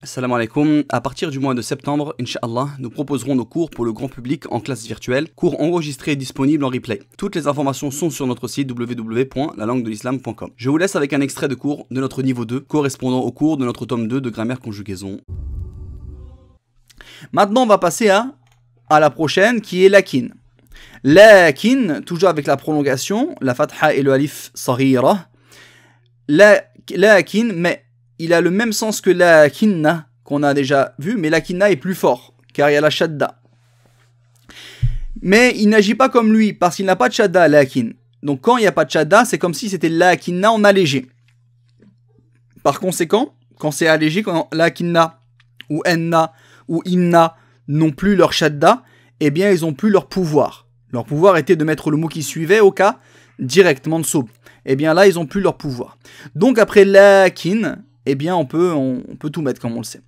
Salam alaikum. À partir du mois de septembre, Inch'Allah, nous proposerons nos cours pour le grand public en classe virtuelle, cours enregistrés et disponibles en replay. Toutes les informations sont sur notre site www.lalanguedelislam.com. Je vous laisse avec un extrait de cours de notre niveau 2, correspondant au cours de notre tome 2 de grammaire conjugaison. Maintenant, on va passer à la prochaine qui est lakin. Lakin, toujours avec la prolongation, la fatha et le alif saghira. Lakin, mais il a le même sens que lakinna qu'on a déjà vu, mais lakinna est plus fort, car il y a la shadda. Mais il n'agit pas comme lui, parce qu'il n'a pas de shadda, lakin. Donc quand il n'y a pas de shadda, c'est comme si c'était lakinna en allégé. Par conséquent, quand c'est allégé, quand lakinna ou enna ou inna n'ont plus leur shadda, eh bien ils n'ont plus leur pouvoir. Leur pouvoir était de mettre le mot qui suivait au cas directement de soub. Eh bien là, ils n'ont plus leur pouvoir. Donc après lakin, eh bien on peut tout mettre comme on le sait.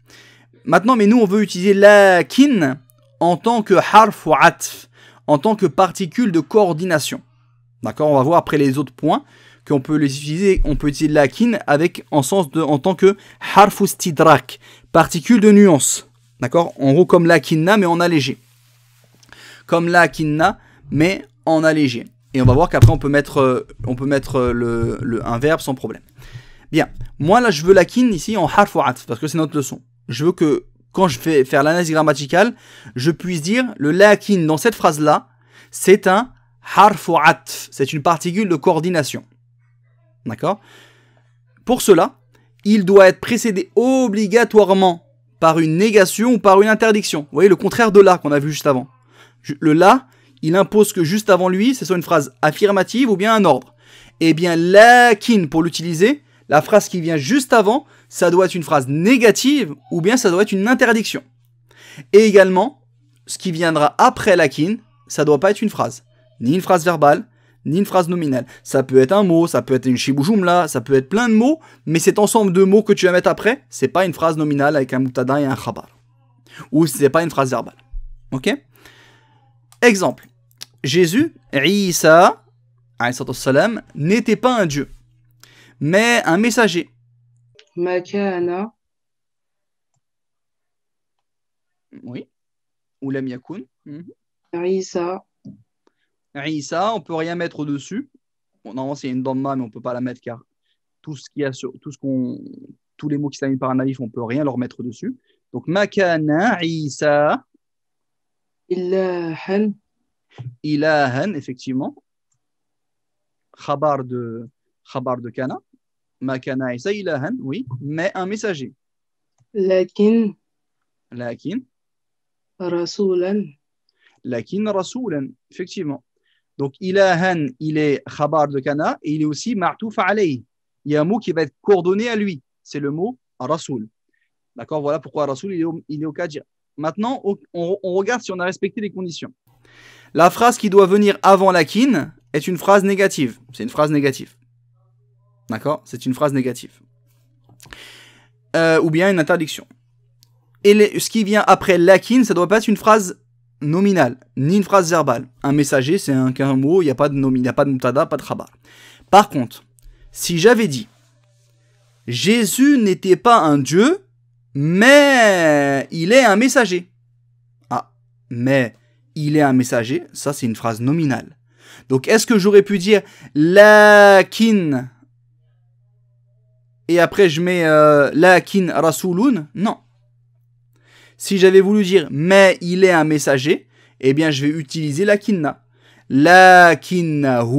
Maintenant, mais nous on veut utiliser lakin en tant que harf ou atf, en tant que particule de coordination. D'accord, on va voir après les autres points qu'on peut les utiliser. On peut utiliser lakin en tant que harf ou stidrak, particule de nuance. D'accord, en gros comme lakinna mais en allégé. Comme lakinna mais en allégé. Et on va voir qu'après on peut mettre un verbe sans problème. Bien, moi là je veux lakin ici en harf ou atf parce que c'est notre leçon. Je veux que quand je vais faire l'analyse grammaticale, je puisse dire le lakin dans cette phrase là, c'est un harf ou atf, c'est une particule de coordination. D'accord? Pour cela, il doit être précédé obligatoirement par une négation ou par une interdiction. Vous voyez le contraire de là qu'on a vu juste avant. Le là, il impose que juste avant lui, ce soit une phrase affirmative ou bien un ordre. Et bien lakin pour l'utiliser, la phrase qui vient juste avant, ça doit être une phrase négative ou bien ça doit être une interdiction. Et également, ce qui viendra après lakin, ça doit pas être une phrase. Ni une phrase verbale, ni une phrase nominale. Ça peut être un mot, ça peut être une shibujumla, ça peut être plein de mots, mais cet ensemble de mots que tu vas mettre après, c'est pas une phrase nominale avec un mubtada et un khabar. Ou c'est pas une phrase verbale. Ok? Exemple. Jésus, Isa, n'était pas un dieu, mais un messager. Makana. Oui. Ou lam yakun. Isa. Isa, on peut rien mettre dessus. Bon, normalement, c'est une dhamma, mais on peut pas la mettre car tous les mots qui s'animent par un alif, on peut rien leur mettre dessus. Donc, makana, Isa. Ilahan. Ilahan, effectivement. Khabar de kana. Makana Isa ilahan, oui, mais un messager. Lakin. Rasulan. Lakin rasulan, effectivement. Donc ilahan, il est khabar de kana et il est aussi ma'touf alayhi. Il y a un mot qui va être coordonné à lui. C'est le mot rasoul. D'accord, voilà pourquoi rasoul il est au cas dire. Maintenant, on regarde si on a respecté les conditions. La phrase qui doit venir avant lakin est une phrase négative. C'est une phrase négative. D'accord? C'est une phrase négative. Ou bien une interdiction. Et ce qui vient après lakin, ça ne doit pas être une phrase nominale, ni une phrase verbale. Un messager, c'est qu'un mot, il n'y a pas de mubtada, pas de khabar. Par contre, si j'avais dit Jésus n'était pas un dieu, mais il est un messager. Ah, mais il est un messager, ça c'est une phrase nominale. Donc est-ce que j'aurais pu dire lakin et après je mets lakin rasulun? Non. Si j'avais voulu dire mais il est un messager, eh bien je vais utiliser lakinna. Lakinnahu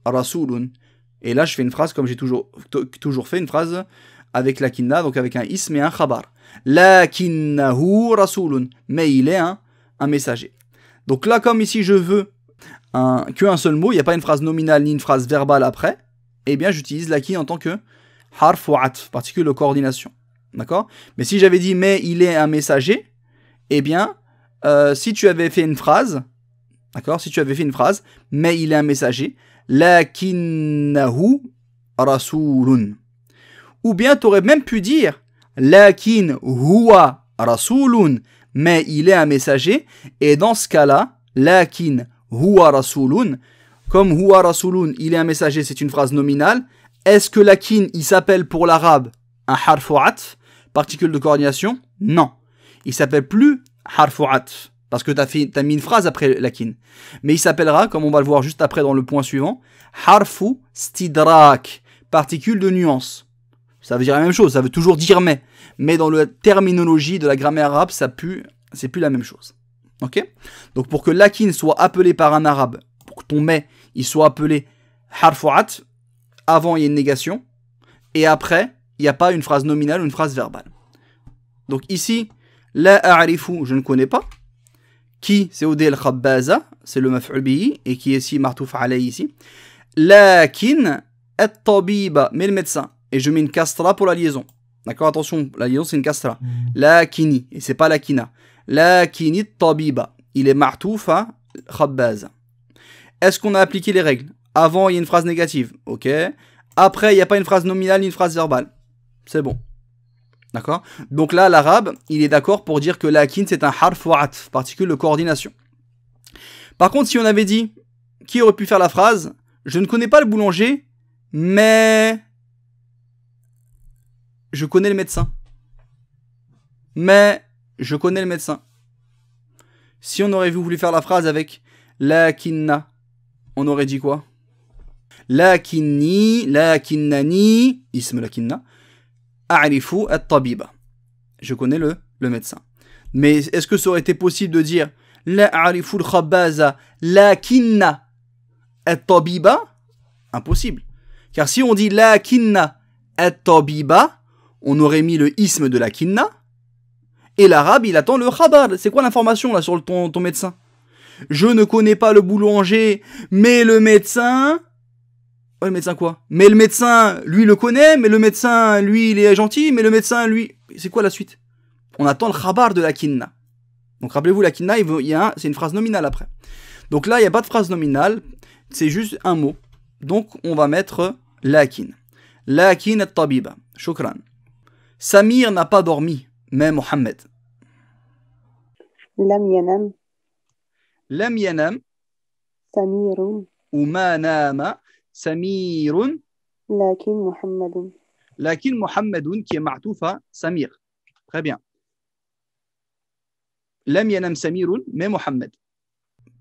rasulun. Et là je fais une phrase comme j'ai toujours fait, une phrase avec lakinna, donc avec un ism et un khabar. Lakinnahu rasulun. Mais il est un messager. Donc là, comme ici je veux qu'un seul mot, il n'y a pas une phrase nominale ni une phrase verbale après, eh bien j'utilise lakin en tant que harf ou atf, particule de coordination. D'accord? Mais si j'avais dit mais il est un messager, eh bien si tu avais fait une phrase, d'accord? Si tu avais fait une phrase, mais il est un messager, lakinnahu rasulun. Ou bien tu aurais même pu dire lakin huwa rasulun, mais il est un messager, et dans ce cas-là, lakin huwa rasulun, comme huwa rasulun, il est un messager, c'est une phrase nominale, est-ce que lakin, il s'appelle pour l'arabe un harf ou atf? particule de coordination? Non. Il s'appelle plus harfu atf, parce que t'as mis une phrase après lakin. Mais il s'appellera, comme on va le voir juste après dans le point suivant, harfu stidrak, particule de nuance. Ça veut dire la même chose, ça veut toujours dire mais dans la terminologie de la grammaire arabe, c'est plus la même chose. Ok? Donc pour que lakin soit appelé par un arabe, pour que ton mais il soit appelé harfu atf, avant il y a une négation, et après il n'y a pas une phrase nominale ou une phrase verbale. Donc ici, la a'rifu, je ne connais pas. Qui, c'est Odé al-Khabbaza, c'est le maf'ul bihi, et qui est ici martouf alayhi ici. Lakin at-tabiba, mais le médecin. Et je mets une kastra pour la liaison. D'accord, attention, la liaison c'est une kastra. Lakini, et c'est pas lakina. Lakini at-tabiba, il est martouf à Khabbaza. Est-ce qu'on a appliqué les règles? Avant, il y a une phrase négative, ok. Après, il n'y a pas une phrase nominale ni une phrase verbale. C'est bon. D'accord? Donc là, l'arabe, il est d'accord pour dire que lakin, c'est un harf wa atf, particule de coordination. Par contre, si on avait dit, qui aurait pu faire la phrase? Je ne connais pas le boulanger, mais je connais le médecin. Mais je connais le médecin. Si on aurait voulu faire la phrase avec lakinna, on aurait dit quoi? Lakinnani, ism lakinna, a'rifu at-tabiba. Je connais le médecin. Mais est-ce que ça aurait été possible de dire la a'rifu al-khabbaza lakinna at-tabiba? Impossible. Car si on dit lakinna at-tabiba, on aurait mis le ism de lakinna et l'arabe il attend le khabar. C'est quoi l'information là sur ton médecin? Je ne connais pas le boulanger, mais le médecin. Ouais, le médecin quoi? Mais le médecin, lui, le connaît, mais le médecin, lui, il est gentil, mais le médecin, lui... C'est quoi la suite? On attend le khabar de la kinna. Donc rappelez-vous, la kinna, c'est une phrase nominale après. Donc là, il n'y a pas de phrase nominale, c'est juste un mot. Donc on va mettre lakin. Lakin at-tabiba. Shukran. Samir n'a pas dormi, mais Mohammed. Lam yanam. Lam yanam. Samirun. Ou ma nama. Samirun. Lakin Muhammadun. Lakin Muhammadun qui est ma'toufa Samir. Très bien. Lam yanam Samirun, mais Mohammed.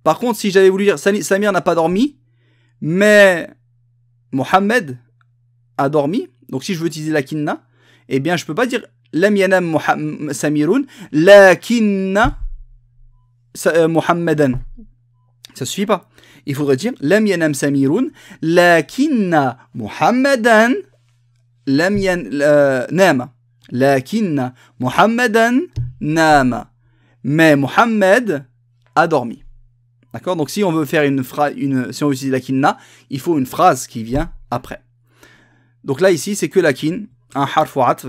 Par contre, si j'avais voulu dire Samir n'a pas dormi, mais Mohammed a dormi, donc si je veux utiliser lakinna, eh bien je peux pas dire Lam yanam Samirun, lakinna Muhammadan. Ça suffit pas. Il faudrait dire Lam yanam Samirun, lakinna Muhammadan nama. Lakinna Muhammadan nama. Mais Mohammed a dormi. D'accord? Donc si on veut faire si on veut utiliser lakinna, il faut une phrase qui vient après. Donc là ici c'est que lakin, un harf wa atf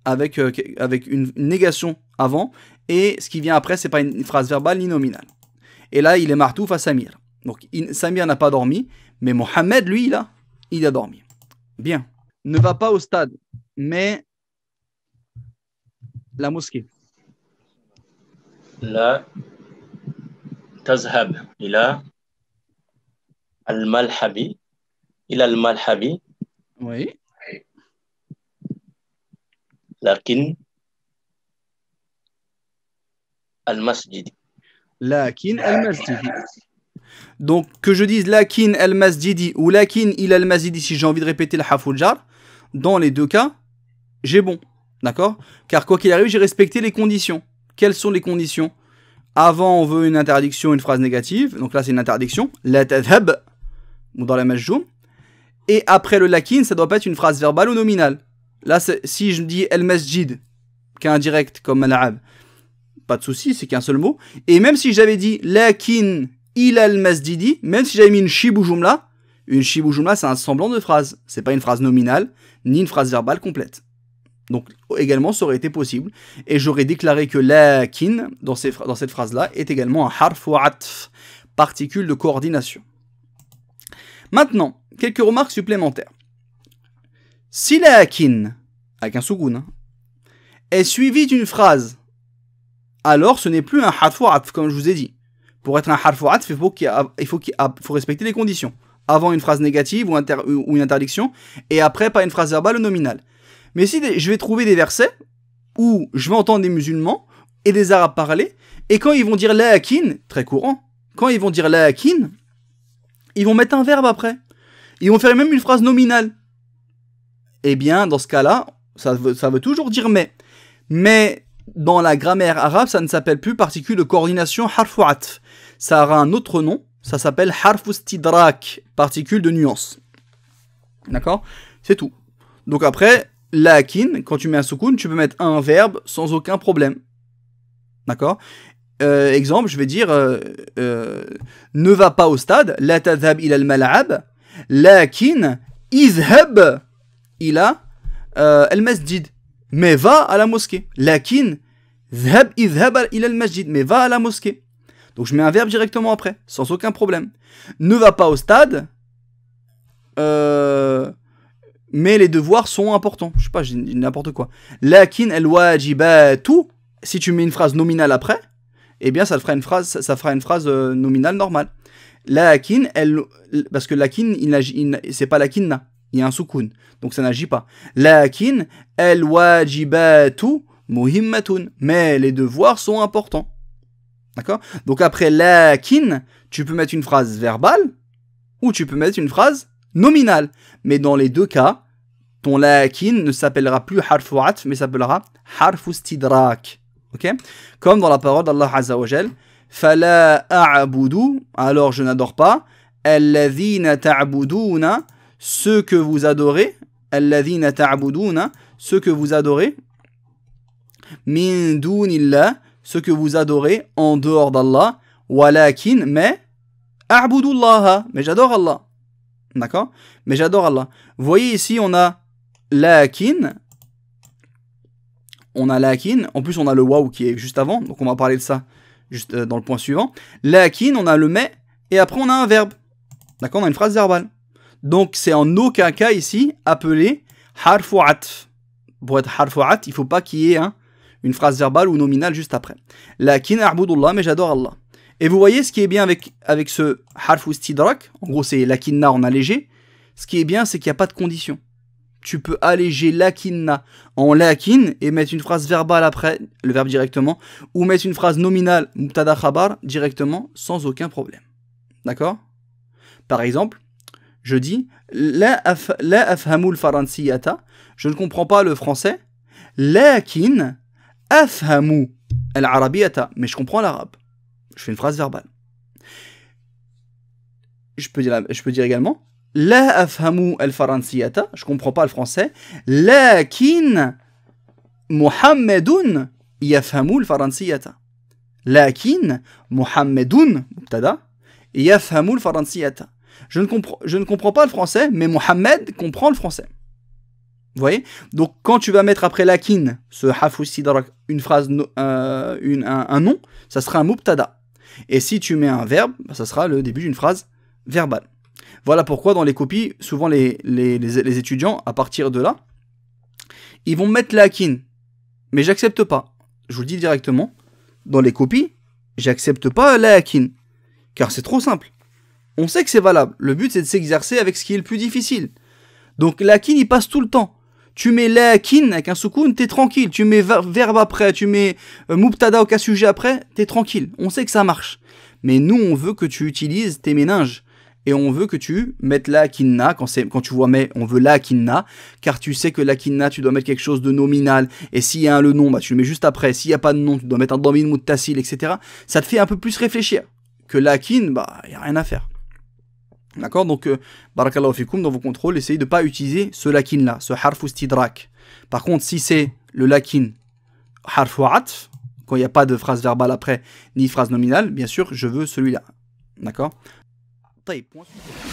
avec une négation avant, et ce qui vient après c'est pas une phrase verbale ni nominale. Et là il est martouf à Samir. Donc Samir n'a pas dormi, mais Mohammed lui il a dormi. Bien. Ne va pas au stade, mais la mosquée. لا تذهب إلى الملعب Oui. لكن المسجد. Lakin al-masjidi. Donc que je dise lakin al-masjidi ou lakin il al-masjidi si j'ai envie de répéter le haful jar, dans les deux cas, j'ai bon. D'accord? Car quoi qu'il arrive, j'ai respecté les conditions. Quelles sont les conditions? Avant, on veut une interdiction, une phrase négative. Donc là, c'est une interdiction. La tadhab, ou dans la majjoum. Et après le lakin, ça doit pas être une phrase verbale ou nominale. Là, si je dis el masjid, qui est indirect comme mal'ab, pas de souci, c'est qu'un seul mot. Et même si j'avais dit lakin il al masjidi, même si j'avais mis une shibou jumla, c'est un semblant de phrase. C'est pas une phrase nominale, ni une phrase verbale complète. Donc également ça aurait été possible et j'aurais déclaré que lakin dans cette phrase là est également un harf wa atf, particule de coordination. Maintenant, quelques remarques supplémentaires. Si lakin avec un soukoun est suivi d'une phrase, alors ce n'est plus un harf wa atf comme je vous ai dit. Pour être un harf wa atf, il faut respecter les conditions. Avant une phrase négative ou une interdiction et après pas une phrase verbale ou nominale. Mais si je vais trouver des versets où je vais entendre des musulmans et des arabes parler, et quand ils vont dire lakin, très courant, quand ils vont dire lakin, ils vont mettre un verbe après. Ils vont faire même une phrase nominale. Eh bien, dans ce cas-là, ça veut toujours dire mais. Mais dans la grammaire arabe, ça ne s'appelle plus particule de coordination harfu atf. Ça aura un autre nom, ça s'appelle harfu stidrak, particule de nuance. D'accord? C'est tout. Donc après, lakin, quand tu mets un soukoun, tu peux mettre un verbe sans aucun problème. D'accord? Exemple, je vais dire ne va pas au stade, la tadhab ila al-mal'ab, lakin izhab ila al-masjid. Mais va à la mosquée. Lakin izhab ila al-masjid. Mais va à la mosquée. Donc je mets un verbe directement après, sans aucun problème. Ne va pas au stade, mais les devoirs sont importants. Je sais pas, j'ai n'importe quoi. Lakin al-wajibatu, si tu mets une phrase nominale après, eh bien ça fera une phrase nominale normale. Lakin, parce que lakin, c'est pas lakinna, il y a un soukoun, donc ça n'agit pas. Lakin al-wajibatu muhimmatun, mais les devoirs sont importants. D'accord? Donc après lakin, tu peux mettre une phrase verbale ou tu peux mettre une phrase nominale. Mais dans les deux cas, ton lakin ne s'appellera plus harfu atf, mais s'appellera harfu stidrak. Okay? Comme dans la parole d'Allah Azza wa Jal, Fala a'budu, alors je n'adore pas, alladhina ta'buduna, ceux que vous adorez, alladhina ta'buduna, ceux que vous adorez, min dunillah, ceux que vous adorez en dehors d'Allah, walakin, mais a'budullaha, mais j'adore Allah. D'accord? Mais j'adore Allah. Vous voyez ici, on a lakin. On a lakin, en plus on a le waouh qui est juste avant, donc on va parler de ça juste dans le point suivant. Lakin, on a le mais, et après on a un verbe. D'accord, on a une phrase verbale. Donc c'est en aucun cas ici appelé harfu atf. Pour être harfu atf, il ne faut pas qu'il y ait une phrase verbale ou nominale juste après. Lakin a'budullah, mais j'adore Allah. Et vous voyez ce qui est bien avec ce harfu stidrak, en gros c'est lakinna en allégé, ce qui est bien c'est qu'il n'y a pas de condition. Tu peux alléger lakinna en lakin et mettre une phrase verbale après, le verbe directement, ou mettre une phrase nominale, mubtada khabar, directement, sans aucun problème. D'accord? Par exemple, je dis la afhamu al-faransiyata, je ne comprends pas le français, lakin afhamu al-arabiyata, mais je comprends l'arabe. Je fais une phrase verbale. Je peux dire également La afhamu al-faransiyata, je comprends pas le français. Lakin Muhammadun yafhamu al-faransiyata. Lakin Muhammadun mubtada yafhamu al-faransiyata. Je ne comprends pas le français, mais Mohammed comprend le français. Vous voyez? Donc quand tu vas mettre après lakin, ce harfu stidrak, une phrase, un nom, ça sera un mubtada. Et si tu mets un verbe, ça sera le début d'une phrase verbale. Voilà pourquoi dans les copies, souvent les étudiants, à partir de là, ils vont mettre lakin. Mais j'accepte pas. Je vous le dis directement, dans les copies, j'accepte pas lakin. Car c'est trop simple. On sait que c'est valable. Le but c'est de s'exercer avec ce qui est le plus difficile. Donc lakin il passe tout le temps. Tu mets lakin avec un soukoun, t'es tranquille. Tu mets verbe après, tu mets mubtada au cas sujet après, t'es tranquille. On sait que ça marche. Mais nous, on veut que tu utilises tes méninges. Et on veut que tu mettes lakinna, quand tu vois mais, on veut lakinna, car tu sais que lakinna, tu dois mettre quelque chose de nominal. Et s'il y a le nom, bah, tu le mets juste après. S'il n'y a pas de nom, tu dois mettre un damir muttasil, etc. Ça te fait un peu plus réfléchir. Que lakin, bah, il n'y a rien à faire. D'accord? Donc, barakallahu fikoum, dans vos contrôles, essayez de ne pas utiliser ce lakin-là, ce harfu stidrak. Par contre, si c'est le lakin harfu atf, quand il n'y a pas de phrase verbale après, ni phrase nominale, bien sûr, je veux celui-là. D'accord? Point suivant.